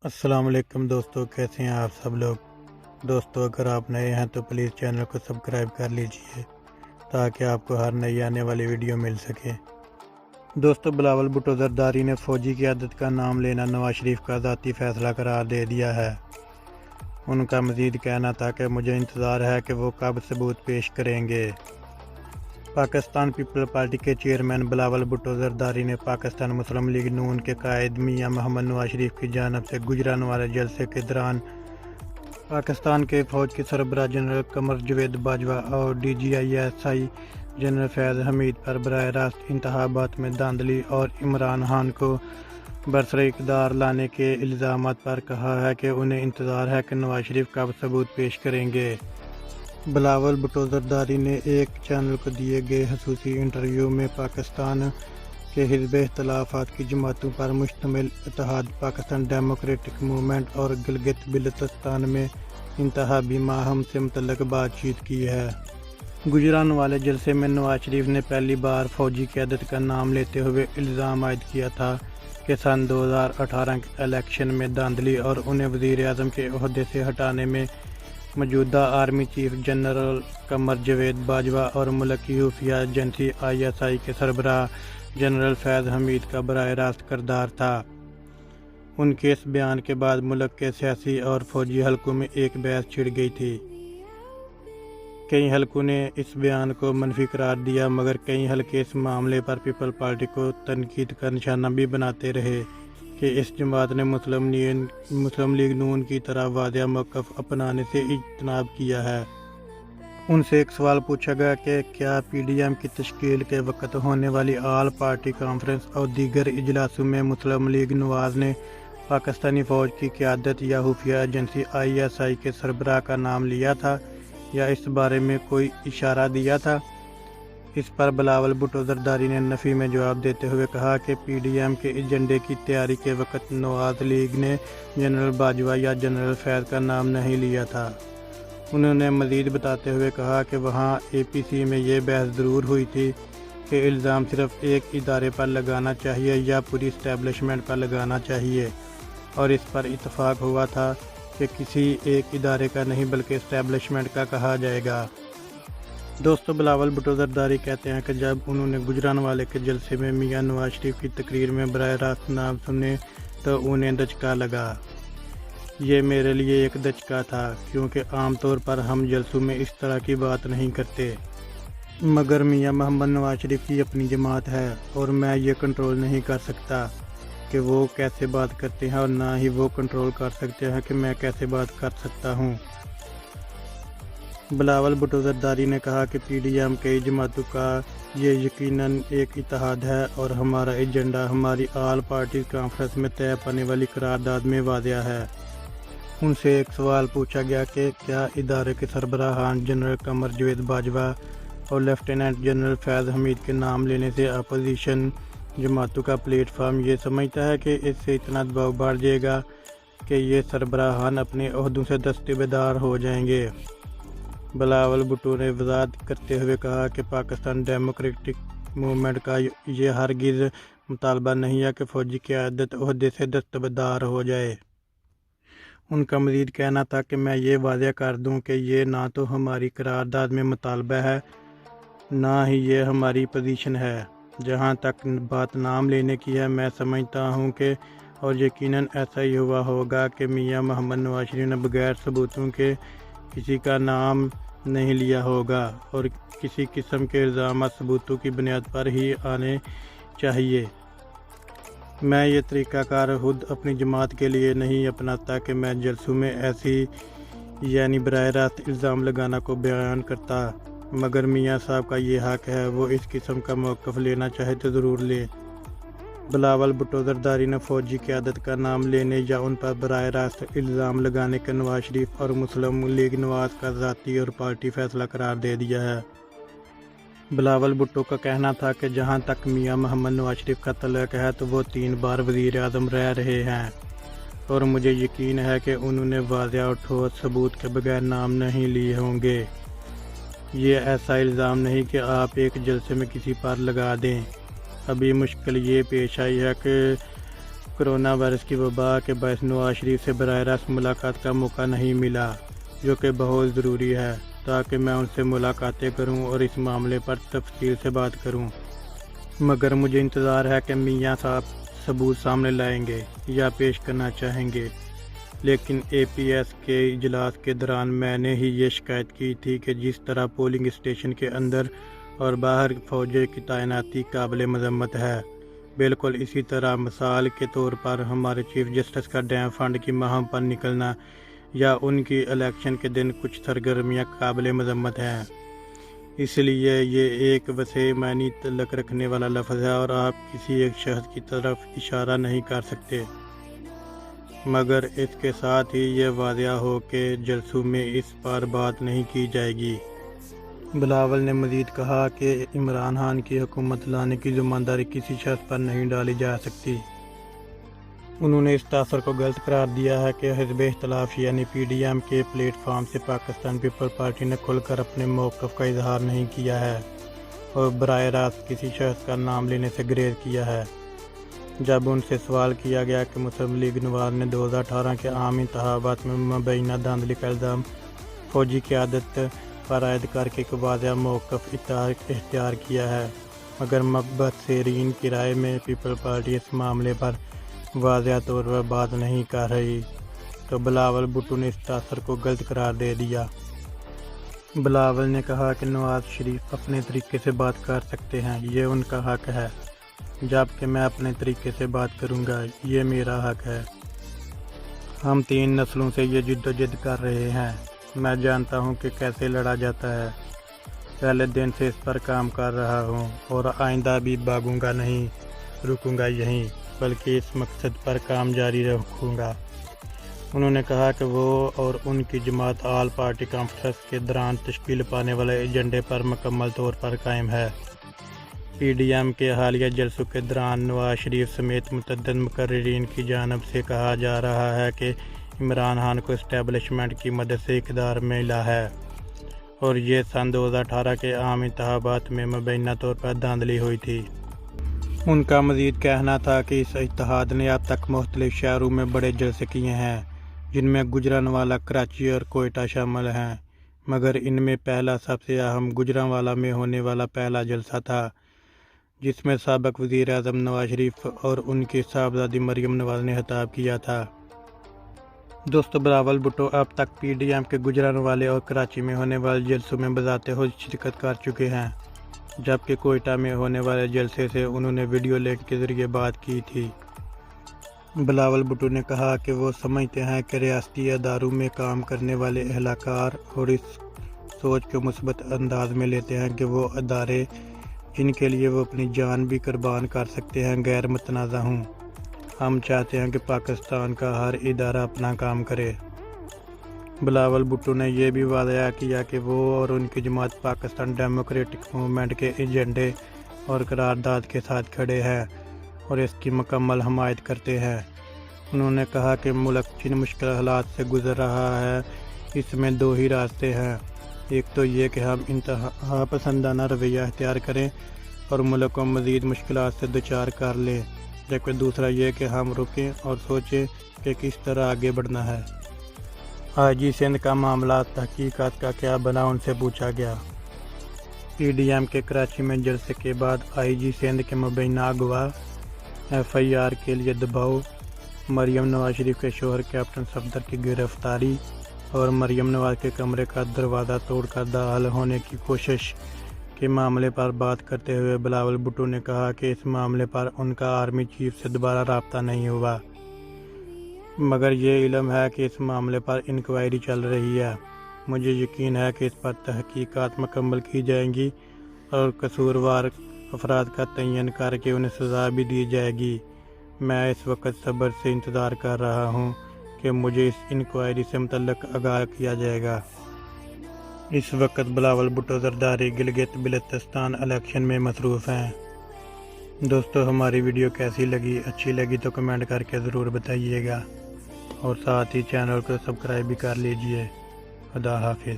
السلام علیکم دوستو، کیسے ہیں آپ سب لوگ؟ دوستو اگر آپ نئے ہیں تو پلیز چینل کو سبسکرائب کر لیجئے تاکہ آپ کو ہر نئی آنے والی ویڈیو مل سکے۔ دوستو بلاول بھٹو زرداری نے فوجی قیادت کا نام لینا نواز شریف کا ذاتی فیصلہ قرار دے دیا ہے۔ ان کا مزید کہنا تھا کہ مجھے انتظار ہے کہ وہ کب ثبوت پیش کریں گے۔ پاکستان پیپل پارٹی کے چیئرمین بلاول بھٹو زرداری نے پاکستان مسلم لیگ نون کے قائد میاں محمد نواز شریف کی جانب سے گجران والے جلسے کے دوران پاکستان کے فوج کے سربراہ جنرل قمر جاوید باجوہ اور DGI جنرل فیض حمید پر براہ راست انتخابات میں دھاندلی اور عمران خان کو برسر اقتدار لانے کے الزامات پر کہا ہے کہ انہیں انتظار ہے کہ نواز شریف کب ثبوت پیش کریں گے۔ بلاول بھٹو زرداری نے ایک چینل کو دیے گئے خصوصی انٹرویو میں پاکستان کے حزب اختلافات کی جماعتوں پر مشتمل اتحاد پاکستان ڈیموکریٹک موومنٹ اور گلگت بلتستان میں انتخابی مہم سے متعلق بات چیت کی ہے۔ گجران والے جلسے میں نواز شریف نے پہلی بار فوجی قیادت کا نام لیتے ہوئے الزام عائد کیا تھا کہ سن 2018 کے الیکشن میں دھاندلی اور انہیں وزیر اعظم کے عہدے سے ہٹانے میں موجودہ army chief general Qamar Javed Bajwa اور ملک کی خفیہ ایجنسی ISI کے سربراہ جنرل فیض حمید کا براہ راست کردار تھا۔ ان کے اس بیان کے بعد ملک کے سیاسی اور فوجی حلقوں میں ایک بحث چھڑ گئی تھی۔ کئی حلقوں نے اس بیان کو منفی قرار دیا، مگر کئی حلقے اس معاملے پر پیپل پارٹی کو تنقید کا نشانہ بھی بناتے رہے کہ اس جماعت نے مسلم لیگ نون کی طرح واضح موقف اپنانے سے اجتناب کیا ہے۔ ان سے ایک سوال پوچھا گیا کہ کیا PDM کی تشکیل کے وقت ہونے والی آل پارٹی کانفرنس اور دیگر اجلاسوں میں مسلم لیگ نواز نے پاکستانی فوج کی قیادت یا خفیہ ایجنسی ISI کے سربراہ کا نام لیا تھا یا اس بارے میں کوئی اشارہ دیا تھا؟ اس پر بلاول بھٹو زرداری نے نفی میں جواب دیتے ہوئے کہا کہ PDM کے ایجنڈے کی تیاری کے وقت نواز لیگ نے جنرل باجوہ یا جنرل فیض کا نام نہیں لیا تھا۔ انہوں نے مزید بتاتے ہوئے کہا کہ وہاں APC میں یہ بحث ضرور ہوئی تھی کہ الزام صرف ایک ادارے پر لگانا چاہیے یا پوری اسٹیبلشمنٹ پر لگانا چاہیے، اور اس پر اتفاق ہوا تھا کہ کسی ایک ادارے کا نہیں بلکہ اسٹیبلشمنٹ کا کہا جائے گا۔ دوستو بلاول بھٹو زرداری کہتے ہیں کہ جب انہوں نے گجران والے کے جلسے میں میاں نواز شریف کی تقریر میں براہ راست نام سنے تو انہیں دھچکا لگا۔ یہ میرے لیے ایک دھچکا تھا کیونکہ عام طور پر ہم جلسوں میں اس طرح کی بات نہیں کرتے، مگر میاں محمد نواز شریف کی اپنی جماعت ہے اور میں یہ کنٹرول نہیں کر سکتا کہ وہ کیسے بات کرتے ہیں، اور نہ ہی وہ کنٹرول کر سکتے ہیں کہ میں کیسے بات کر سکتا ہوں۔ بلاول بھٹو زرداری نے کہا کہ PDM کئی جماعتوں کا یہ یقیناً ایک اتحاد ہے اور ہمارا ایجنڈا ہماری آل پارٹی کانفرنس میں طے پانے والی قرارداد میں واضح ہے۔ ان سے ایک سوال پوچھا گیا کہ کیا ادارے کے سربراہان جنرل قمر جاوید باجوہ اور لیفٹیننٹ جنرل فیض حمید کے نام لینے سے اپوزیشن جماعتوں کا پلیٹ فارم یہ سمجھتا ہے کہ اس سے اتنا دباؤ بڑھ جائے گا کہ یہ سربراہان اپنے عہدوں سے دستبردار ہو جائیں گے۔ بلاول بھٹو نے وضاحت کرتے ہوئے کہا کہ پاکستان ڈیموکریٹک موومنٹ کا یہ ہرگز مطالبہ نہیں ہے کہ فوجی قیادت عہدے سے دستبردار ہو جائے۔ ان کا مزید کہنا تھا کہ میں یہ واضح کر دوں کہ یہ نہ تو ہماری قرارداد میں مطالبہ ہے، نہ ہی یہ ہماری پوزیشن ہے۔ جہاں تک بات نام لینے کی ہے، میں سمجھتا ہوں کہ اور یقیناً ایسا ہی ہوا ہوگا کہ میاں محمد نواز شریف نے بغیر ثبوتوں کے کسی کا نام نہیں لیا ہوگا، اور کسی قسم کے الزامات ثبوتوں کی بنیاد پر ہی آنے چاہیے۔ میں یہ طریقہ کار خود اپنی جماعت کے لیے نہیں اپناتا کہ میں جلسوں میں ایسی یعنی براہ راست الزام لگانا کو بیان کرتا، مگر میاں صاحب کا یہ حق ہے، وہ اس قسم کا موقف لینا چاہے تو ضرور لیں۔ بلاول بھٹو زرداری نے فوجی قیادت کا نام لینے یا ان پر براہ راست الزام لگانے کا نواز شریف اور مسلم لیگ نواز کا ذاتی اور پارٹی فیصلہ قرار دے دیا ہے۔ بلاول بھٹو کا کہنا تھا کہ جہاں تک میاں محمد نواز شریف کا تعلق ہے تو وہ 3 بار وزیر اعظم رہ رہے ہیں، اور مجھے یقین ہے کہ انہوں نے واضح اور ٹھوس ثبوت کے بغیر نام نہیں لیے ہوں گے۔ یہ ایسا الزام نہیں کہ آپ ایک جلسے میں کسی پر لگا دیں۔ ابھی مشکل یہ پیش آئی ہے کہ کرونا وائرس کی وبا کے باعث نواز شریف سے براہ راست ملاقات کا موقع نہیں ملا، جو کہ بہت ضروری ہے تاکہ میں ان سے ملاقاتیں کروں اور اس معاملے پر تفصیل سے بات کروں، مگر مجھے انتظار ہے کہ میاں صاحب ثبوت سامنے لائیں گے یا پیش کرنا چاہیں گے۔ لیکن اے پی ایس کے اجلاس کے دوران میں نے ہی یہ شکایت کی تھی کہ جس طرح پولنگ اسٹیشن کے اندر اور باہر فوجی کی تعیناتی قابل مذمت ہے، بالکل اسی طرح مثال کے طور پر ہمارے چیف جسٹس کا ڈیم فنڈ کی مہم پر نکلنا یا ان کی الیکشن کے دن کچھ سرگرمیاں قابل مذمت ہیں۔ اس لیے یہ ایک وسیع معنی تعلق رکھنے والا لفظ ہے اور آپ کسی ایک شخص کی طرف اشارہ نہیں کر سکتے، مگر اس کے ساتھ ہی یہ واضح ہو کہ جلسوں میں اس پر بات نہیں کی جائے گی۔ بلاول نے مزید کہا کہ عمران خان کی حکومت لانے کی ذمہ داری کسی شخص پر نہیں ڈالی جا سکتی۔ انہوں نے اس تاثر کو غلط قرار دیا ہے کہ حزب اختلاف یعنی پی ڈی ایم کے پلیٹ فارم سے پاکستان پیپل پارٹی نے کھل کر اپنے موقف کا اظہار نہیں کیا ہے اور براہ راست کسی شخص کا نام لینے سے گریز کیا ہے۔ جب ان سے سوال کیا گیا کہ مسلم لیگ نواز نے 2018 کے عام انتخابات میں مبینہ دھاندلی کا الزام فوجی قیادت پر عائد کر کے ایک واضح موقف اختیار کیا ہے، مگر مبصرین کی رائے میں پیپل پارٹی اس معاملے پر واضح طور پر بات نہیں کر رہی، تو بلاول بھٹو نے اس تاثر کو غلط قرار دے دیا۔ بلاول نے کہا کہ نواز شریف اپنے طریقے سے بات کر سکتے ہیں، یہ ان کا حق ہے، جبکہ میں اپنے طریقے سے بات کروں گا، یہ میرا حق ہے۔ ہم 3 نسلوں سے یہ جدوجہد کر رہے ہیں، میں جانتا ہوں کہ کیسے لڑا جاتا ہے، پہلے دن سے اس پر کام کر رہا ہوں اور آئندہ بھی بھاگوں گا نہیں، رکوں گا یہیں، بلکہ اس مقصد پر کام جاری رکھوں گا۔ انہوں نے کہا کہ وہ اور ان کی جماعت آل پارٹی کانفرنس کے دوران تشکیل پانے والے ایجنڈے پر مکمل طور پر قائم ہے۔ پی ڈی ایم کے حالیہ جلسوں کے دوران نواز شریف سمیت متعدد مقررین کی جانب سے کہا جا رہا ہے کہ عمران خان کو اسٹیبلشمنٹ کی مدد سے اقتدار ملا ہے اور یہ سن 2018 کے عام انتخابات میں مبینہ طور پر دھاندلی ہوئی تھی۔ ان کا مزید کہنا تھا کہ اس اتحاد نے اب تک مختلف شہروں میں بڑے جلسے کیے ہیں، جن میں گجرانوالہ، کراچی اور کوئٹہ شامل ہیں، مگر ان میں پہلا سب سے اہم گجرانوالہ میں ہونے والا پہلا جلسہ تھا، جس میں سابق وزیر اعظم نواز شریف اور ان کی صاحبزادی مریم نواز نے خطاب کیا تھا۔ دوستو، بلاول بھٹو اب تک پی ڈی ایم کے گجرانوالے اور کراچی میں ہونے والے جلسوں میں بذات خود شرکت کر چکے ہیں، جبکہ کوئٹہ میں ہونے والے جلسے سے انہوں نے ویڈیو لنک کے ذریعے بات کی تھی۔ بلاول بھٹو نے کہا کہ وہ سمجھتے ہیں کہ ریاستی اداروں میں کام کرنے والے اہلکار اور اس سوچ کو مثبت انداز میں لیتے ہیں کہ وہ ادارے جن کے لیے وہ اپنی جان بھی قربان کر سکتے ہیں غیر متنازع ہوں۔ ہم چاہتے ہیں کہ پاکستان کا ہر ادارہ اپنا کام کرے۔ بلاول بھٹو نے یہ بھی واضح کیا کہ وہ اور ان کی جماعت پاکستان ڈیموکریٹک موومنٹ کے ایجنڈے اور قرارداد کے ساتھ کھڑے ہیں اور اس کی مکمل حمایت کرتے ہیں۔ انہوں نے کہا کہ ملک جن مشکل حالات سے گزر رہا ہے، اس میں 2 ہی راستے ہیں، ایک تو یہ کہ ہم انتہا پسندانہ رویہ اختیار کریں اور ملک کو مزید مشکلات سے دوچار کر لیں، جبکہ دوسرا یہ کہ ہم رکیں اور سوچیں کہ کس طرح آگے بڑھنا ہے۔ آئی جی سندھ کا معاملہ تحقیقات کا کیا بنا، ان سے پوچھا گیا۔ پی ڈی ایم کے کراچی میں جلسے کے بعد آئی جی سندھ کے مبینہ اغوا، ایف آئی آر کے لیے دباؤ، مریم نواز شریف کے شوہر کیپٹن صفدر کی گرفتاری اور مریم نواز کے کمرے کا دروازہ توڑ کر داخل ہونے کی کوشش کے معاملے پر بات کرتے ہوئے بلاول بھٹو نے کہا کہ اس معاملے پر ان کا آرمی چیف سے دوبارہ رابطہ نہیں ہوا، مگر یہ علم ہے کہ اس معاملے پر انکوائری چل رہی ہے۔ مجھے یقین ہے کہ اس پر تحقیقات مکمل کی جائیں گی اور قصوروار افراد کا تعین کر کے انہیں سزا بھی دی جائے گی۔ میں اس وقت صبر سے انتظار کر رہا ہوں کہ مجھے اس انکوائری سے متعلق آگاہ کیا جائے گا۔ اس وقت بلاول بھٹو زرداری گلگت بلتستان الیکشن میں مصروف ہیں۔ دوستو، ہماری ویڈیو کیسی لگی؟ اچھی لگی تو کمنٹ کر کے ضرور بتائیے گا اور ساتھ ہی چینل کو سبسکرائب بھی کر لیجئے۔ خدا حافظ۔